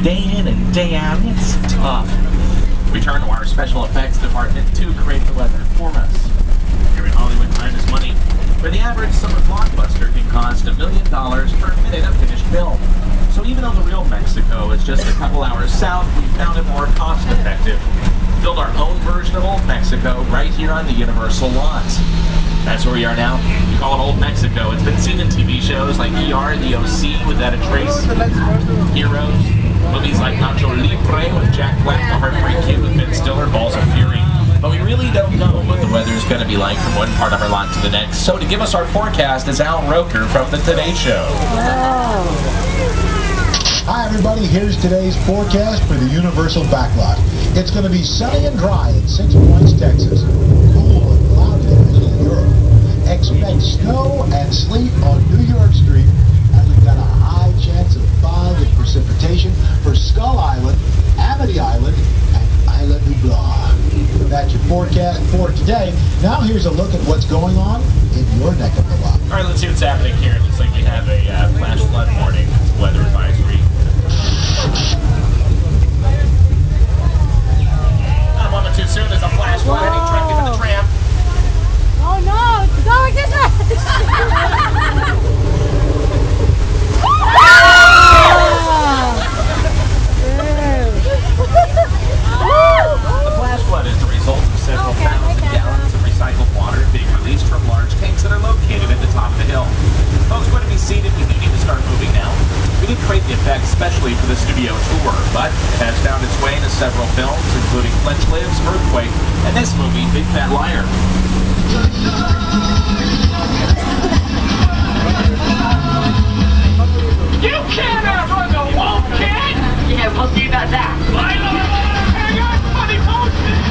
day in and day out. It's tough. We turn to our special effects department to create the weather for us. Here in Hollywood, time is money, where the average summer blockbuster can cost $1 million per minute of finished film. So even though the real Mexico is just a couple hours south, we found it more cost-effective. Build our own version of Old Mexico right here on the Universal lot. That's where we are now. We call it Old Mexico. It's been seen in TV shows like ER, The OC, Without a Trace, Heroes, movies like Nacho Libre with Jack Black, The Heartbreak Kid with Ben Stiller, Balls of Fury. But we really don't know what the weather's going to be like from one part of our lot to the next. So to give us our forecast is Al Roker from The Today Show. Hi everybody, here's today's forecast for the Universal Backlot. It's going to be sunny and dry in 6 Points, Texas. Cool and cloudy in Europe. Expect snow and sleet on New York Street, and we've got a high chance of fog and precipitation for Skull Island, Amity Island, and Isla Nublar. That's your forecast for today. Now here's a look at what's going on in your neck of the lot. All right, let's see what's happening here. It looks like we have a flash flood warning, weather advisory. Not a moment too soon. There's a flash flood heading directly for the tram. Oh no, it's going this way! The flash flood is the result of several thousand gallons of recycled water being released from large tanks that are located at the top of the hill. Folks, going to be seated. We do need to start moving now. We did create the effect especially for the studio tour, but it has found its way into several films, including Fletch Lives, Earthquake, and this movie, Big Fat Liar. You can't outrun the wolf, kid! Yeah, we'll see about that. Hang on, funny posters!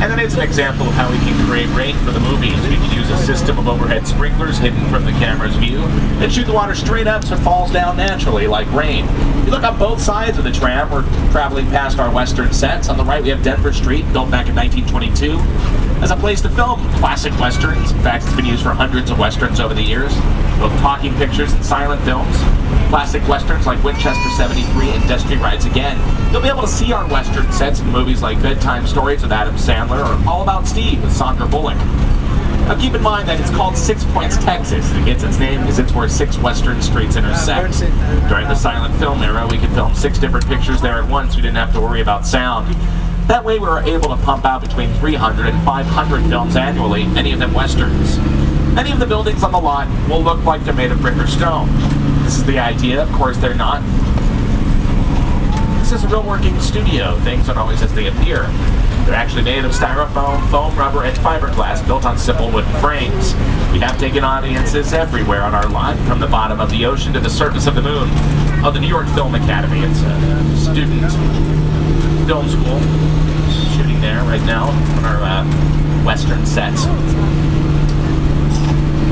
And then it's an example of how we can create rain for the movies. We can use a system of overhead sprinklers hidden from the camera's view and shoot the water straight up so it falls down naturally like rain. You look on both sides of the tram, we're traveling past our western sets. On the right we have Denver Street, built back in 1922 as a place to film classic westerns. In fact, it's been used for hundreds of westerns over the years, both talking pictures and silent films. Classic westerns like Winchester 73 and Destiny Rides Again. You'll be able to see our western sets in movies like Bedtime Stories with Adam Sandler or All About Steve with Sandra Bullock. Now keep in mind that it's called 6 Points, Texas. It gets its name because it's where 6 western streets intersect. During the silent film era, we could film 6 different pictures there at once. We didn't have to worry about sound. That way we were able to pump out between 300 and 500 films annually, many of them westerns. Many of the buildings on the lot will look like they're made of brick or stone. This is the idea. Of course, they're not. This is a real working studio. Things aren't always as they appear. They're actually made of styrofoam, foam, rubber, and fiberglass built on simple wooden frames. We have taken audiences everywhere on our lot, from the bottom of the ocean to the surface of the moon. Oh, the New York Film Academy. It's a student film school shooting there right now on our western sets.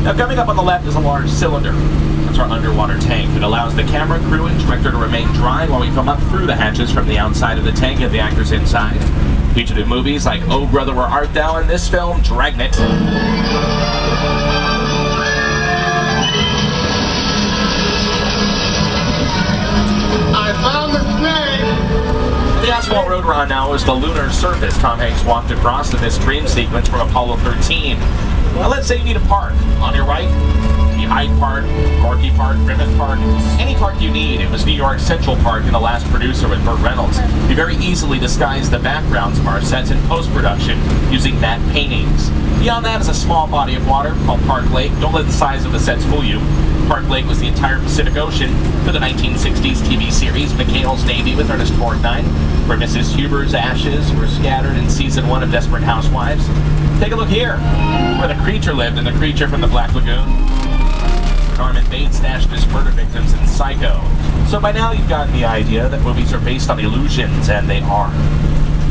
Now coming up on the left is a large cylinder. That's our underwater tank. It allows the camera crew and director to remain dry while we film up through the hatches from the outside of the tank and the actors inside. Featured in movies like Oh Brother Where Art Thou and this film, Dragnet. I found the snake! The asphalt road we're on now is the lunar surface Tom Hanks walked across in this dream sequence from Apollo 13. Now let's say you need a park. On your right, Hyde Park, Gorky Park, Griffith Park, any park you need. It was New York Central Park in The Last Producer with Burt Reynolds. We very easily disguised the backgrounds of our sets in post-production using matte paintings. Beyond that is a small body of water called Park Lake. Don't let the size of the sets fool you. Park Lake was the entire Pacific Ocean for the 1960s TV series McHale's Navy with Ernest Borgnine, where Mrs. Huber's ashes were scattered in season 1 of Desperate Housewives. Take a look here, where the creature lived in The Creature from the Black Lagoon. Norman Bates stashed his murder victims in Psycho. So by now you've gotten the idea that movies are based on illusions, and they are.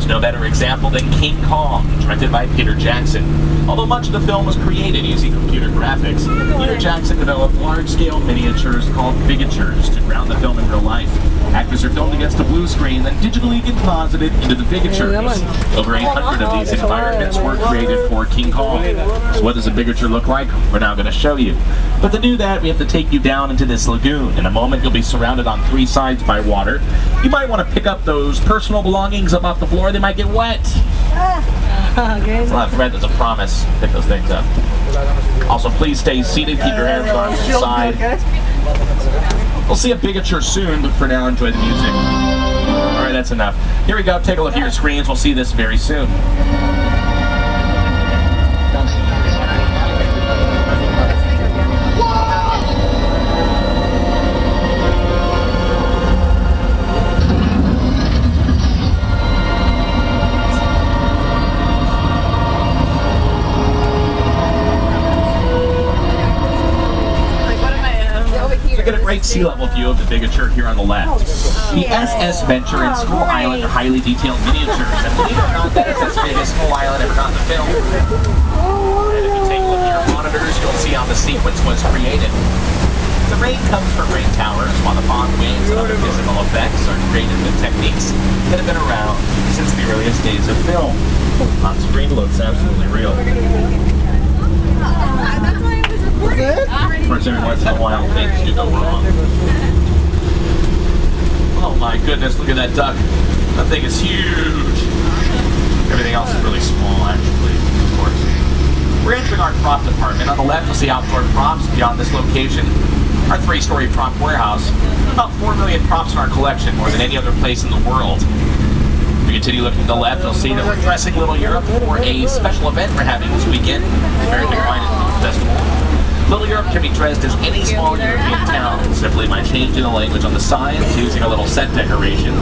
There's no better example than King Kong, directed by Peter Jackson. Although much of the film was created using computer graphics, Peter Jackson developed large-scale miniatures called bigatures to ground the film in real life. Actors are filmed against a blue screen, then digitally deposited into the bigatures. Over 800 of these environments were created for King Kong. So what does a bigature look like? We're now going to show you. But to do that, we have to take you down into this lagoon. In a moment, you'll be surrounded on 3 sides by water. You might want to pick up those personal belongings up off the floor. They might get wet. It's not a threat, there's a promise. Pick those things up. Also, please stay seated. Keep your hands on the side. We'll see a bigature soon, but for now, enjoy the music. All right, that's enough. Here we go. Take a look at your screens. We'll see this very soon. Get a great sea level view of the bigature here on the left. The SS Venture and Skull Island are highly detailed miniatures, and believe it or not, that is as big as Skull Island ever got in the film. And if you take a look at your monitors, you'll see how the sequence was created. The rain comes from rain towers, while the fog waves and other physical effects are created with techniques that have been around since the earliest days of film. On screen looks absolutely real. Of course, every once in a while things do go wrong. Oh my goodness, look at that duck. That thing is huge. Everything else is really small, actually, of course. We're entering our prop department. On the left, you'll see outdoor props. Beyond this location, our 3-story prop warehouse. About 4 million props in our collection, more than any other place in the world. If you continue looking to the left, you'll see that we're dressing Little Europe for a special event we're having this weekend, the American Wine and Food Festival. Little Europe can be dressed as any small European town, simply by changing the language on the signs, using a little set decoration.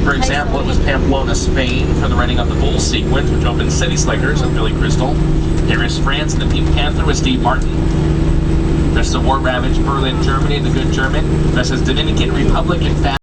For example, it was Pamplona, Spain, for the running of the Bull sequence, which opened City Slickers with Billy Crystal. Paris, France, and the Pink Panther with Steve Martin. Dressed as war-ravaged Berlin, Germany, the Good German. Dressed as Dominican Republic and